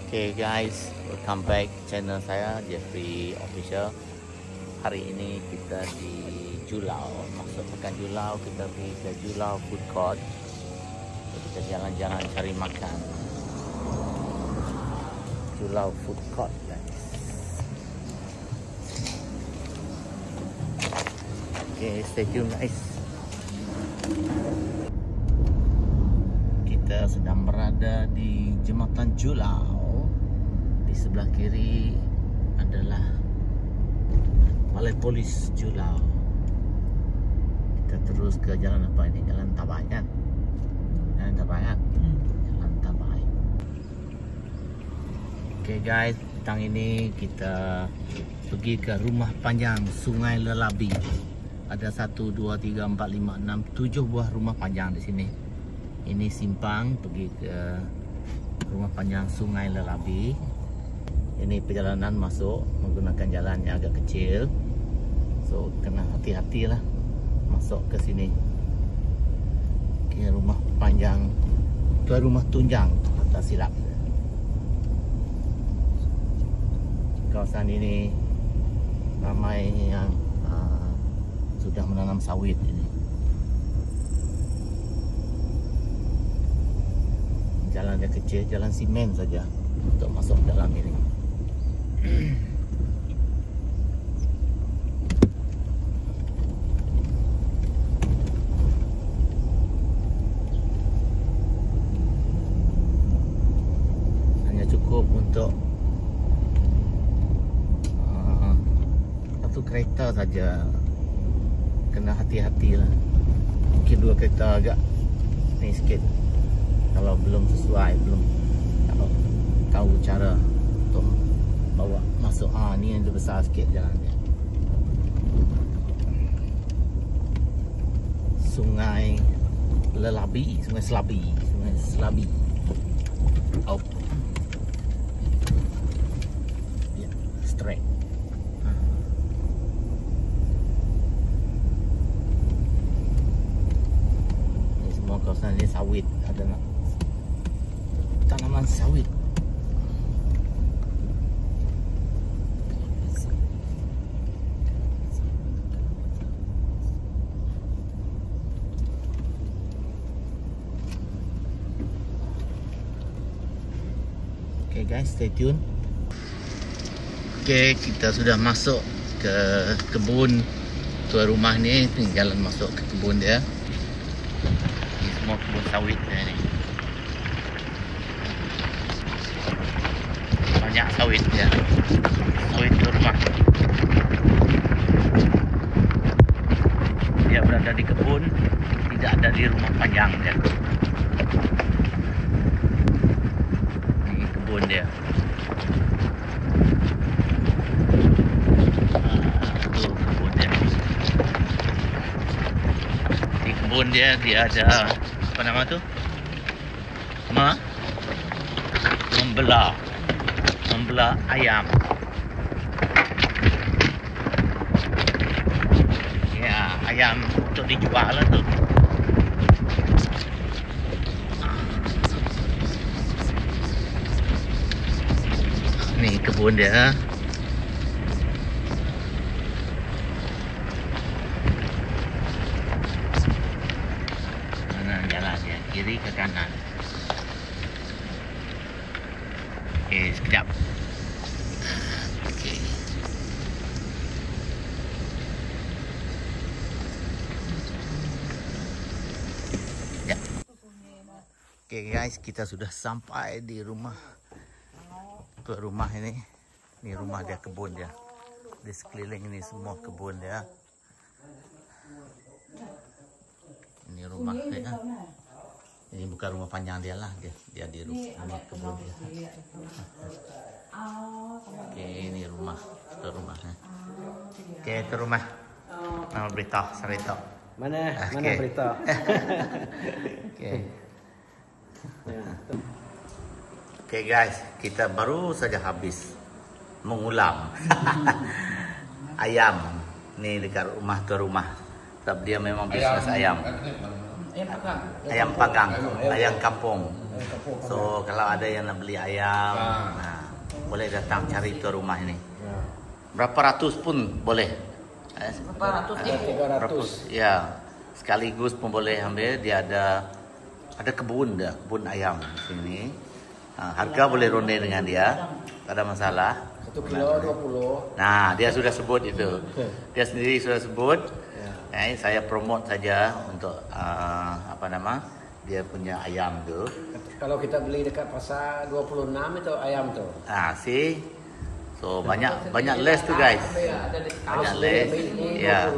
Okay guys, welcome back channel saya Jeffrey Official. Hari ini kita di Julau, masuk pekan Julau, kita pergi ke Julau Food Court. Kita jalan-jalan cari makan. Julau Food Court guys. Okay, stay tune guys. Kita sedang berada di Jembatan Julau. Di sebelah kiri adalah Balai Polis Julau. Kita terus ke jalan apa ini? Jalan Tabai kan? Jalan Tabai kan? Jalan Tabai. Okay guys, petang ini kita pergi ke rumah panjang Sungai Lelabi. Ada 1, 2, 3, 4, 5, 6, 7 buah rumah panjang di sini. Ini simpang pergi ke rumah panjang Sungai Lelabi. Ini perjalanan masuk menggunakan jalan yang agak kecil. So kena hati-hatilah masuk ke sini. Ke rumah panjang, Tuan Rumah Tunjang tak silap. Kawasan ini ramai yang sudah menanam sawit ini. Jalan yang kecil, jalan simen saja untuk masuk dalam ini. Hanya cukup untuk satu kereta saja. Kena hati-hatilah. Mungkin 2 kereta agak ni sikit. Kalau belum sesuai, belum kalau tahu cara untuk bawa masuk, ni yang besar sikit jalan dia. Sungai Lelabi, Sungai Selabi, Sungai Selabi. Oh. Ya, straight. Ini semua kawasan ini sawit, ada tanaman sawit. Okay guys, stay tune. Okay, kita sudah masuk ke kebun tuan rumah ni. Ni jalan masuk ke kebun dia. Ni semua kebun sawit dia ni. Banyak sawit dia. Sawit tuan rumah. Dia berada di kebun, tidak ada di rumah panjang dia. Dia. Tu kebun dia. Di kebun dia ada apa nama tu? Membelah ayam. Ya, ayam untuk dijual lah tu. Ni kebun dia. Mana jalan dia? Kiri ke kanan. Okey, sekejap. Okey. Ya. Okey guys, kita sudah sampai di rumah rumah ini. Ni rumah dia, kebun dia. Di sekeliling ini semua kebun dia. Ini rumah dia. Ini bukan rumah panjang dia lah, dia di rumah kebun dia. Okey, ini rumah, tu rumah. Okey, tu rumah. Nama berita cerita. Mana berita? Okey. Okay guys, kita baru saja habis mengulam ayam ni dekat rumah tuan rumah. Sebab dia memang bisnes ayam. Ayam panggang, ayam kampung. So kalau ada yang nak beli ayam, boleh datang cari tuan rumah ini. Berapa ratus pun boleh. Berapa ratus? Ya, sekaligus pun boleh ambil. Dia ada kebun dia, kebun ayam di sini. Harga boleh ronde dengan dia, tak ada masalah. 1 kilo 20. Nah, dia sudah sebut itu. Dia sendiri sudah sebut. Saya promote saja untuk dia punya ayam tu. Kalau kita beli dekat pasar 26 itu ayam tu. See. So banyak les tu guys. Banyak les. Ya.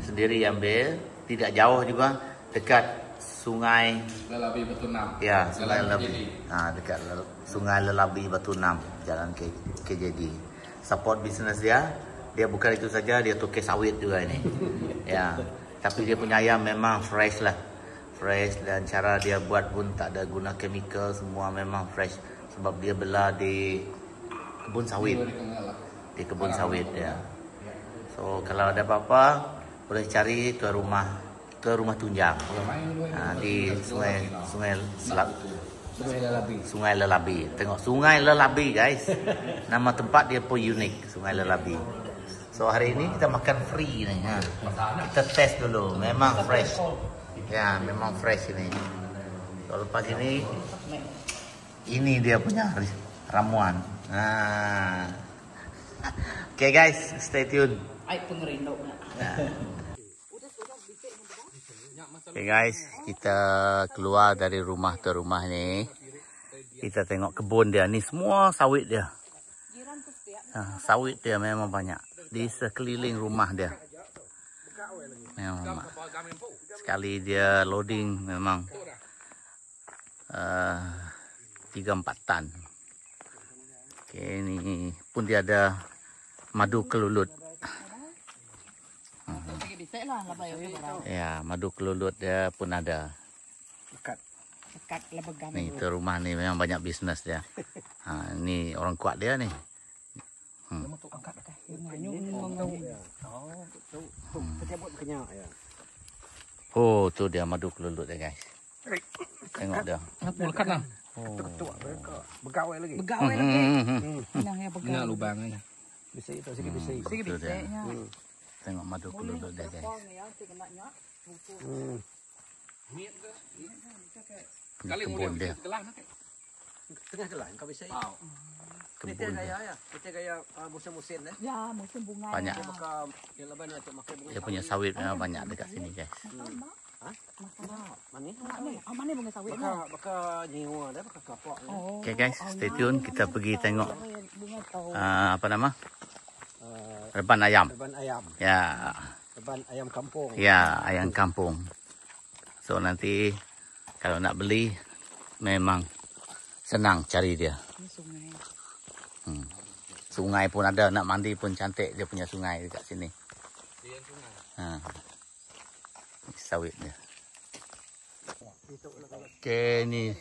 Sendiri ambil, tidak jauh juga, dekat Sungai Lelabi Batu 6. Ya, Sungai Lelabi. Dekat Sungai Lelabi Batu 6, Jalan KJD. Support bisnes dia. Dia bukan itu saja, dia tukar sawit juga ini. Ya. Tapi dia punya ayam memang fresh lah. Fresh, dan cara dia buat pun tak ada guna chemical, semua memang fresh sebab dia belah di kebun sawit. Di kebun sawit ya. So kalau ada apa-apa boleh cari tuan rumah tunjang. Di Sungai Lelabi. Sungai Lelabi. Tengok Sungai Lelabi guys. Nama tempat dia pun unik, Sungai Lelabi. So hari ini kita makan free ni. Kita test dulu, memang fresh. Ya, memang fresh ini. So lepas ini dia punya ramuan. Okay guys, stay tune. Okay guys, kita keluar dari rumah ke rumah ni. Kita tengok kebun dia ni, semua sawit dia. Sawit dia memang banyak di sekeliling rumah dia. Memang sekali dia loading memang 3-4 tan. Okay, ni pun dia ada madu kelulut. Ya, madu kelulut dia pun ada. Ni tu rumah ni memang banyak bisnes dia. Ni orang kuat dia ni. Oh, tu dia madu kelulut dia guys. Tengok dia. Lekat lah. Begawai lagi. Ini lubang ni. Bisa itu sikit. Tengok madu kelulut dia guys. Kebun dia. Tengah kelah kau bisa. Kebun dia. Kita gaya musim-musim dah. Ya, musim bunga. Banyak. Yang laban nak makan bunga. Dia punya sawit memang banyak dekat sini guys. Mana bunga sawit ni? Baka nyiwa dah, baka kelapa. Okay guys, stay tune. Kita pergi tengok reban ayam. Reban ayam. Ya. Reban ayam kampung. Ya, ayam kampung. So nanti kalau nak beli memang senang cari dia. Sungai. Sungai pun ada, nak mandi pun cantik dia punya sungai dekat sini. Sawit dia. Okay, ni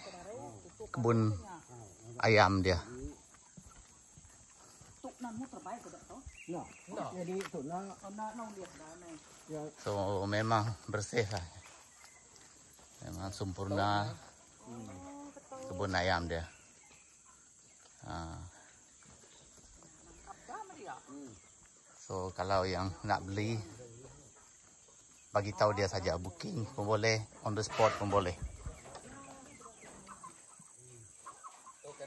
kebun ayam dia. So memang bersih lah. Memang sempurna kebun ayam dia. So kalau yang nak beli, bagi tahu dia saja, booking pun boleh, on the spot pun boleh.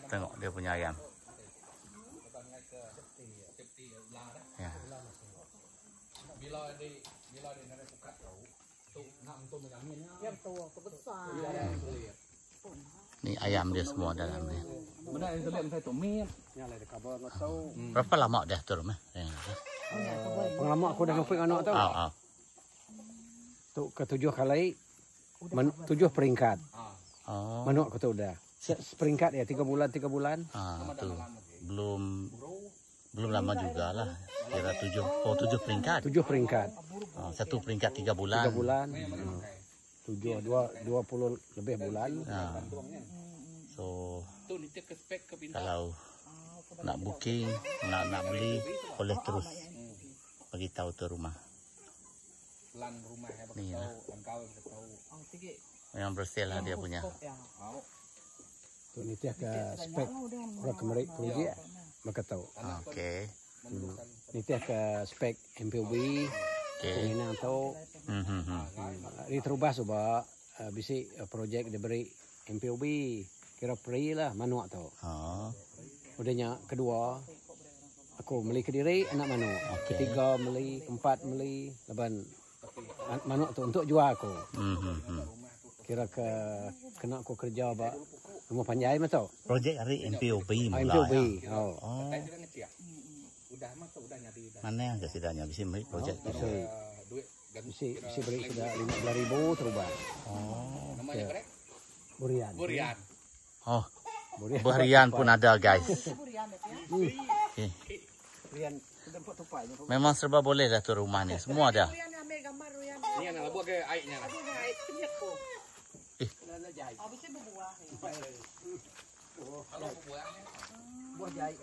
Tengok dia punya ayam. Ya. Ni ayam dia semua dalam ni. Berapa lama dah turun? Pengalaman aku dah ngefik anak tau. Tu ke-7 kali 7 peringkat. Manuk aku tu dah. Seperingkat ya 3 bulan. Tu belum lama jugalah. Kira 7 peringkat. 7 peringkat. Satu peringkat 3 bulan. 3 bulan. 7 20 lebih bulan. So kalau nak booking, nak beli, boleh terus bagi tahu tu rumah. Ni lah. Yang bersih lah dia punya. Ni tiap ke spek orang kemarin projek maka tahu. Okey. Ni tiap ke spek MPOB. Okey. Ini tahu. Ini terubah sebab bisi projek diberi MPOB kira free lah manuak tahu. Udahnya kedua aku beli Kediri anak manuak. Ketiga beli, keempat beli, leban manuak tu untuk jual aku. Kira kena aku kerja bak rumah panjai mah tau. Projek hari MPOB mula. MPOB. Mana yang kesidanya bisa beri projek tu? Bisa beri sudah 15,000 terubah. Burian. Oh. Burian pun ada guys. Okay. Memang serba boleh dah tu rumah ni. Semua ada. Ini nak buat ke airnya lah. Buah jahit.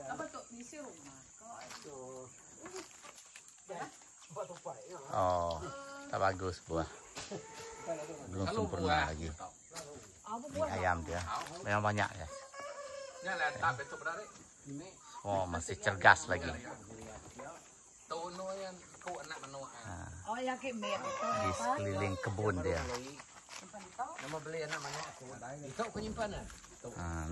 Oh, tak bagus buah. Belum sempurna lagi. Ini ayam dia. Memang banyak ya. Oh, masih cergas lagi. Oh, yang ke mer. Di sekeliling kebun dia. Nama beli anak manuak aku. Ditau penyimpanan.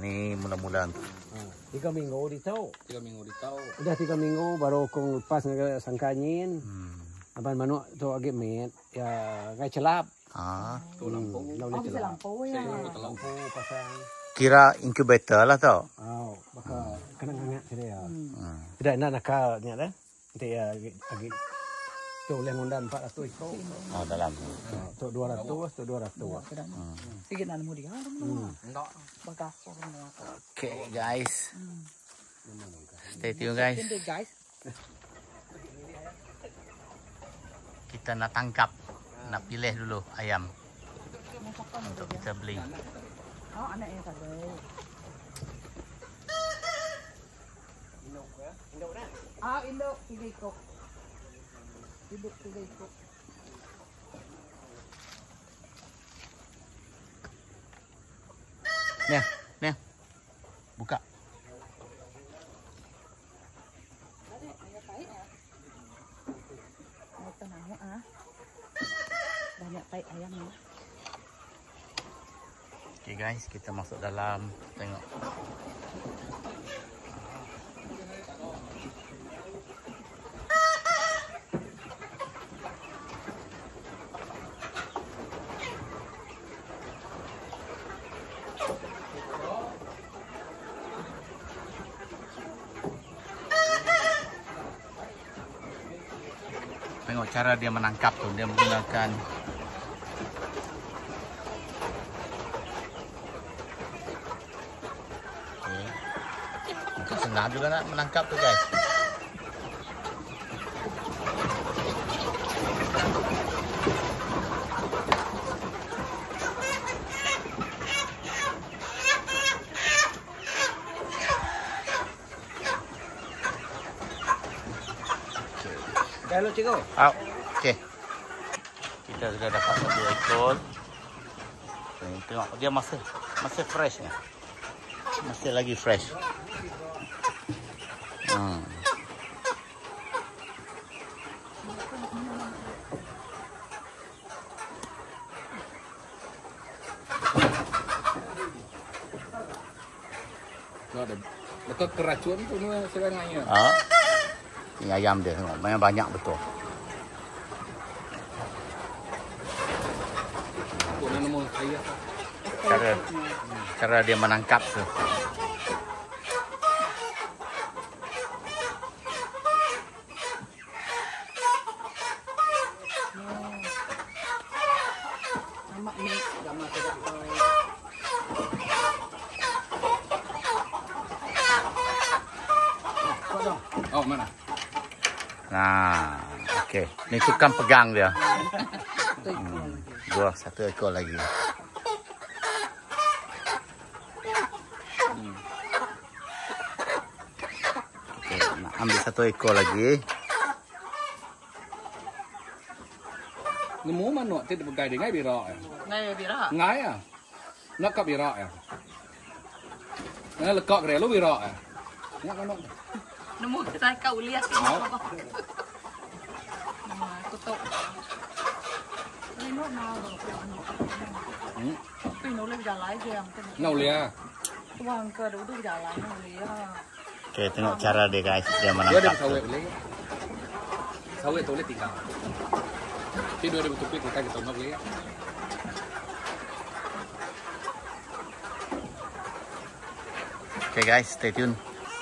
Ni mula-mula 3 minggu ditau. 3 minggu ditau. Udah 3 minggu baru aku lepas dengan sangkanyin. Abang manuak tu agak met. Ya, ngai celap. Tu lampu. Oh, bisa lampu ya. Lampu pasang. Kira incubator lah tau. Oh, maka kena hangat dia. Tidak nak nakalnya dah. Nanti ya lagi tu yang undang 400 ekor. Oh, dalam. Tu 200, tu 200. Sikit nak nemu dia. Enggak. Bagas semua. Okay guys. Stay tune guys. Guys. Kita nak tangkap. Nak pilih dulu ayam. Untuk kita beli. Oh, anak yang tadi. Induk 3 ekor. Induk 3 ekor. Nih. Buka. Banyak tai ayam ni. Okay guys, kita masuk dalam. Tengok. Tengok cara dia menangkap tu. Dia menggunakan senang juga nak menangkap tu guys. Dah lo cikgu. Okey. Kita sudah dapat 1 ekor. Tengok dia masih fresh ni. Masih lagi fresh. Betul keracuan tu ni sebenarnya. Ini ayam dia tengok. Memang banyak betul. Aku nak nemu ayam. Cara dia menangkap tu. Oh, mana? Nah, okey. Ni tukang pegang dia. 1 ekor lagi. Okey, nak ambil 1 ekor lagi. Nemu mana tu bergai dengan birak. Ngai birak. Ngai ah. Nak ke birak ya. Nó là cọ rẻ lúc bị rọ à? Nhắc nó. Nó mua cái cậu liệt cái nó không? Mà tôi tội. Đây nó nào rồi? Cái nó lên giờ lái kìa. Nâu lia. Tuang ke duduk jalan lia. Oke, tengok cara dia guys, dia Dia ada menangkap. sawit boleh. Sawit boleh tinggal. Tapi 2000 tupik kita tongkap boleh. Oke guys, stay tune.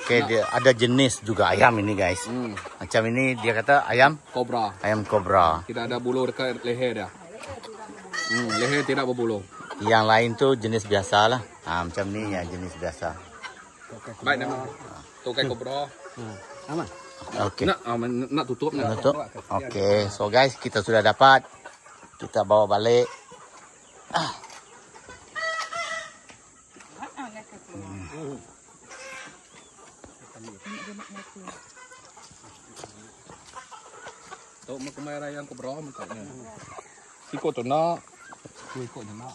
Oke, dia ada jenis juga ayam ini guys. Macam ini dia kata ayam Kobra. ayam kobra. Tidak ada bulu dekat leher dia. Leher tidak berbulu. Yang lain tuh jenis biasa lah. Macam ni ya jenis biasa. Baik nama. Tokai kobra. Aman. Oke. Nak tutup nak. Tutup. Oke, so guys kita sudah dapat. Kita bawa balik. Tok mau kemai ayam kobra mentoknya. Siko tu nak. Siko tu nak.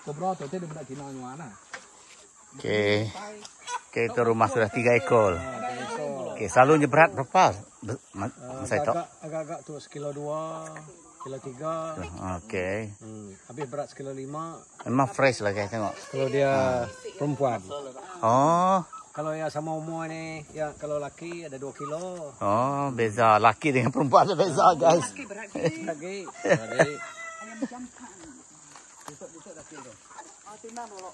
Kobra tu dia budak Cina nyuana. Oke. Oke, itu rumah sudah 3 ekor. Oke, selalunya berat berapa? Saya tahu. Agak-agak tu sekilo 2, kilo 3. Oke. Habis berat sekilo 5. Memang fresh lah guys, tengok. Kalau dia perempuan. Oh. Kalau ya sama umur ni, ya kalau laki ada 2 kilo. Oh, beza. Laki dengan perempuan ada beza guys. Lagi.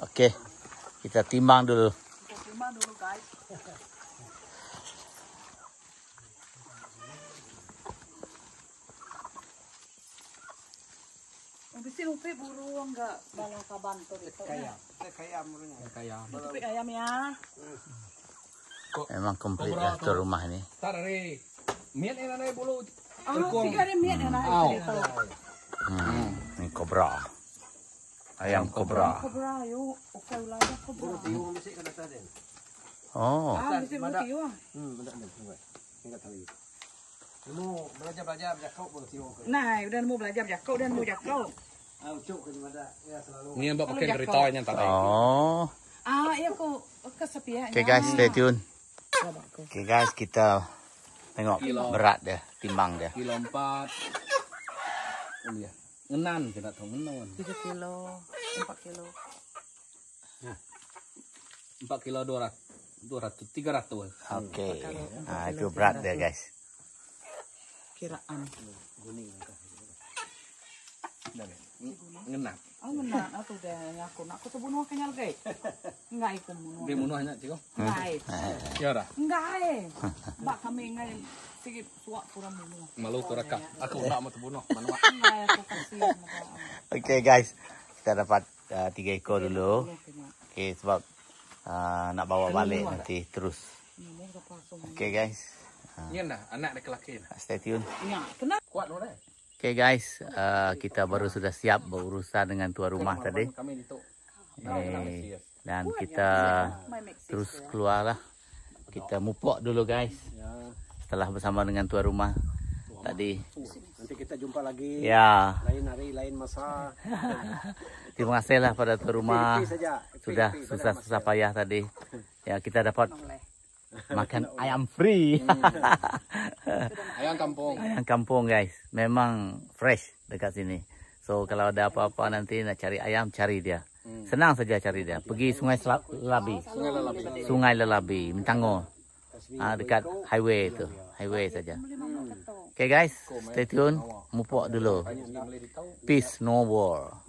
Oke. Kita timbang dulu. Timbang dulu guys. Bisa lupa burung enggak balang kaban tuh itu. Kayak murnya. Kayak. Lupa ayam ya. Memang komplit lah tu rumah ni. Tarik. Miat ni ada bulu. Tiga ada miat yang naik itu. Ini kobra. Ayam kobra. Kobra yuk. Oke wilayah kobra. Oh. Bisa berarti yuk. Enggak tahu. Mau belajar jakau boleh tiup. Nah, udah mau belajar jakau dan mau jakau. Ucuk ke mana? Ya selalu. Ni yang pakai kereta yang tarik. Oh. Iya kok kesepian. Oke guys, stay tune. Oke guys, kita tengok berat dia, timbang dia. Kilo 4. Ini ya. Ngenan kita tahu ngenan. 3 kilo, 4 kilo. 4 kilo 200, 300. Oke. Nah, itu berat dia guys. Kiraan. Ngenan. Benar, aku deh aku tuh bunuh kenyal guys. Enggak ikut bunuh. Dia bunuh hanya cik. Enggak. Ya dah. Enggak. Mbak kami enggak sikit suak kurang bunuh. Malu kurakak. Aku nak mau terbunuh. Mana mak? Enggak aku kasih. Oke guys, kita dapat 3 ekor dulu. Oke, sebab nak bawa balik nanti terus. Oke guys. Ni dah anak dia lelaki. Stay tune. Ya, kenapa? Kuat loh deh. Oke guys, kita baru sudah siap berurusan dengan tuan rumah tadi. Kami itu. Dan kita terus keluarlah. Kita mupok dulu guys. Setelah bersama dengan tuan rumah tadi. Nanti kita jumpa lagi. Ya. Lain hari, lain masa. Terima kasihlah pada tuan rumah. Saja. Sudah susah payah tadi. Ya, kita dapat makan ayam free. Ayam kampung. Ayam kampung guys. Memang fresh dekat sini. So kalau ada apa-apa nanti nak cari ayam, cari dia. Senang saja cari dia. Pergi Sungai Lelabi. Sungai Lelabi, Mintango. Dekat highway itu. Highway saja. Okay guys, stay tune. Mupok dulu. Peace, no war.